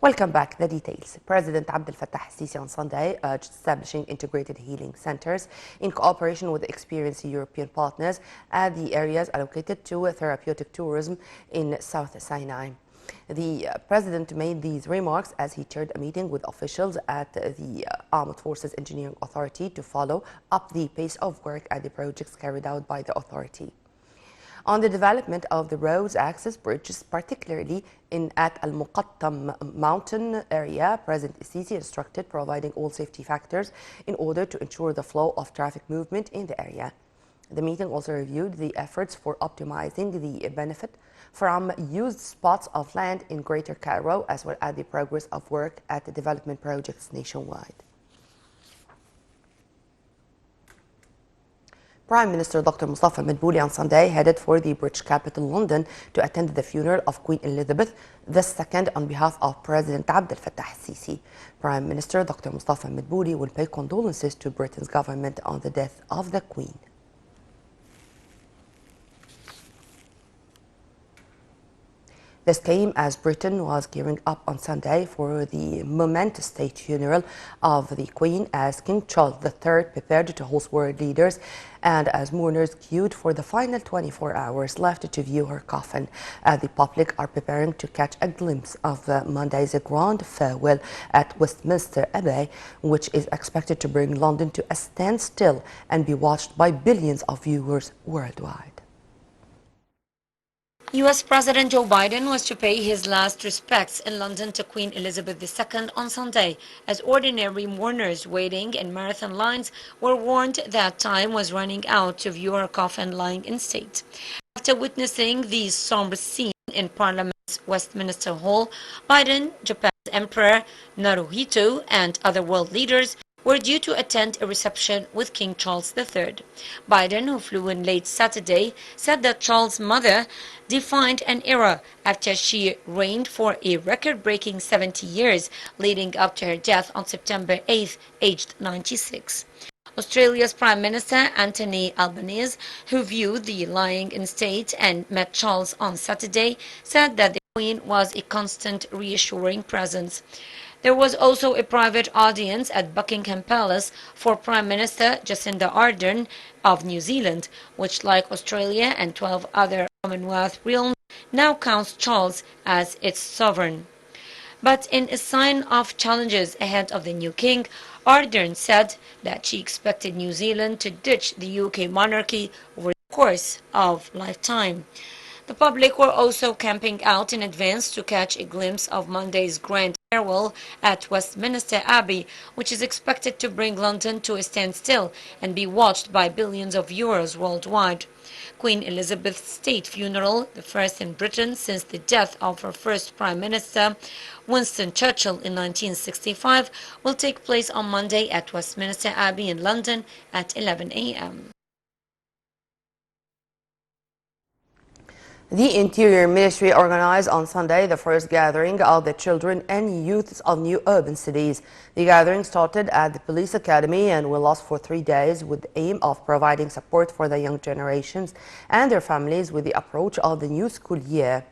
Welcome back. The details. President Abdel Fattah al-Sisi on Sunday urged establishing integrated healing centers in cooperation with experienced European partners at the areas allocated to therapeutic tourism in South Sinai. The president made these remarks as he chaired a meeting with officials at the Armed Forces Engineering Authority to follow up the pace of work at the projects carried out by the authority. On the development of the roads access bridges, particularly at Al Muqattam mountain area, President Sisi instructed providing all safety factors in order to ensure the flow of traffic movement in the area. The meeting also reviewed the efforts for optimizing the benefit from used spots of land in Greater Cairo, as well as the progress of work at the development projects nationwide. Prime Minister Dr. Mustafa Madbouli on Sunday headed for the British capital, London, to attend the funeral of Queen Elizabeth II on behalf of President Abdel Fattah al-Sisi. Prime Minister Dr. Mustafa Madbouli will pay condolences to Britain's government on the death of the Queen. This came as Britain was gearing up on Sunday for the momentous state funeral of the Queen, as King Charles III prepared to host world leaders and as mourners queued for the final 24 hours left to view her coffin. The public are preparing to catch a glimpse of Monday's grand farewell at Westminster Abbey, which is expected to bring London to a standstill and be watched by billions of viewers worldwide. U.S. President Joe Biden was to pay his last respects in London to Queen Elizabeth II on Sunday, as ordinary mourners waiting in marathon lines were warned that time was running out to view her coffin lying in state. After witnessing the somber scene in Parliament's Westminster Hall, Biden, Japan's Emperor Naruhito, and other world leaders were due to attend a reception with King Charles III. Biden, who flew in late Saturday, said that Charles' mother defined an era after she reigned for a record-breaking 70 years, leading up to her death on September 8th, aged 96. Australia's Prime Minister Anthony Albanese, who viewed the lying in state and met Charles on Saturday, said that the Queen was a constant, reassuring presence. There was also a private audience at Buckingham Palace for Prime Minister Jacinda Ardern of New Zealand, which, like Australia and 12 other Commonwealth realms, now counts Charles as its sovereign. But in a sign of challenges ahead of the new king, Ardern said that she expected New Zealand to ditch the UK monarchy over the course of lifetime. The public were also camping out in advance to catch a glimpse of Monday's grand farewell at Westminster Abbey, which is expected to bring London to a standstill and be watched by billions of viewers worldwide. Queen Elizabeth's state funeral, the first in Britain since the death of her first Prime Minister, Winston Churchill, in 1965, will take place on Monday at Westminster Abbey in London at 11 a.m. The Interior Ministry organized on Sunday the first gathering of the children and youths of new urban cities. The gathering started at the police academy and will last for 3 days with the aim of providing support for the young generations and their families with the approach of the new school year.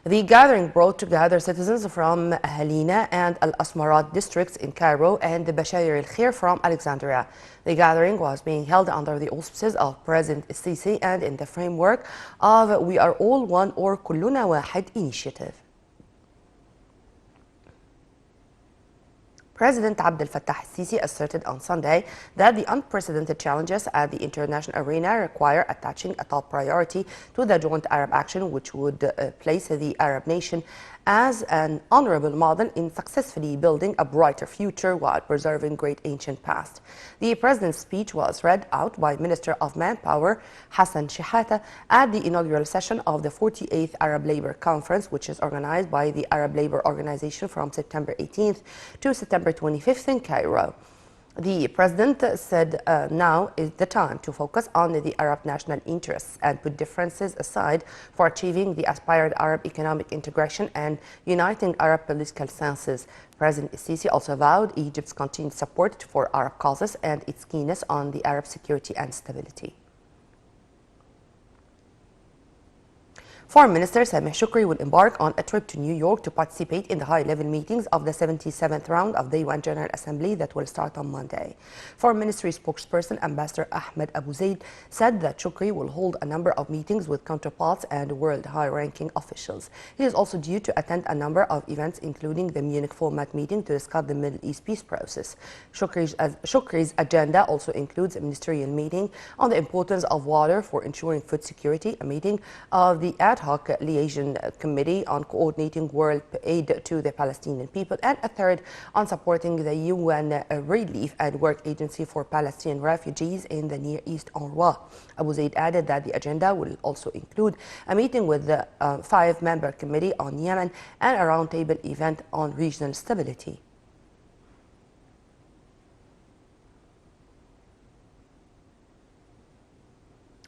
The gathering brought together citizens from Halina and Al Asmarat districts in Cairo and the Bashayr al Khair from Alexandria. The gathering was being held under the auspices of President Sisi and in the framework of We Are All One or Kulluna Wahid initiative. President Abdel Fattah al-Sisi asserted on Sunday that the unprecedented challenges at the international arena require attaching a top priority to the joint Arab action, which would place the Arab nation as an honorable model in successfully building a brighter future while preserving great ancient past. The president's speech was read out by Minister of Manpower Hassan Shihata at the inaugural session of the 48th Arab Labour Conference, which is organized by the Arab Labour Organization from September 18th to September 25th in Cairo. The president said now is the time to focus on the Arab national interests and put differences aside for achieving the aspired Arab economic integration and uniting Arab political census. President Sisi also vowed Egypt's continued support for Arab causes and its keenness on the Arab security and stability. Foreign Minister Sameh Shukri will embark on a trip to New York to participate in the high-level meetings of the 77th round of the UN General Assembly that will start on Monday. Foreign Ministry spokesperson Ambassador Ahmed Abu Zaid said that Shukri will hold a number of meetings with counterparts and world high-ranking officials. He is also due to attend a number of events, including the Munich format meeting to discuss the Middle East peace process. Shukri's agenda also includes a ministerial meeting on the importance of water for ensuring food security, a meeting of the ad hoc liaison committee on coordinating world aid to the Palestinian people, and a third on supporting the UN Relief and Work Agency for Palestinian refugees in the Near East, UNRWA. Abu Zaid added that the agenda will also include a meeting with the five-member committee on Yemen and a roundtable event on regional stability.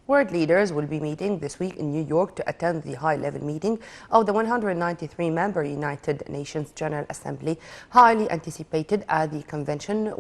World leaders will be meeting this week in New York to attend the high-level meeting of the 193-member United Nations General Assembly, highly anticipated at the convention.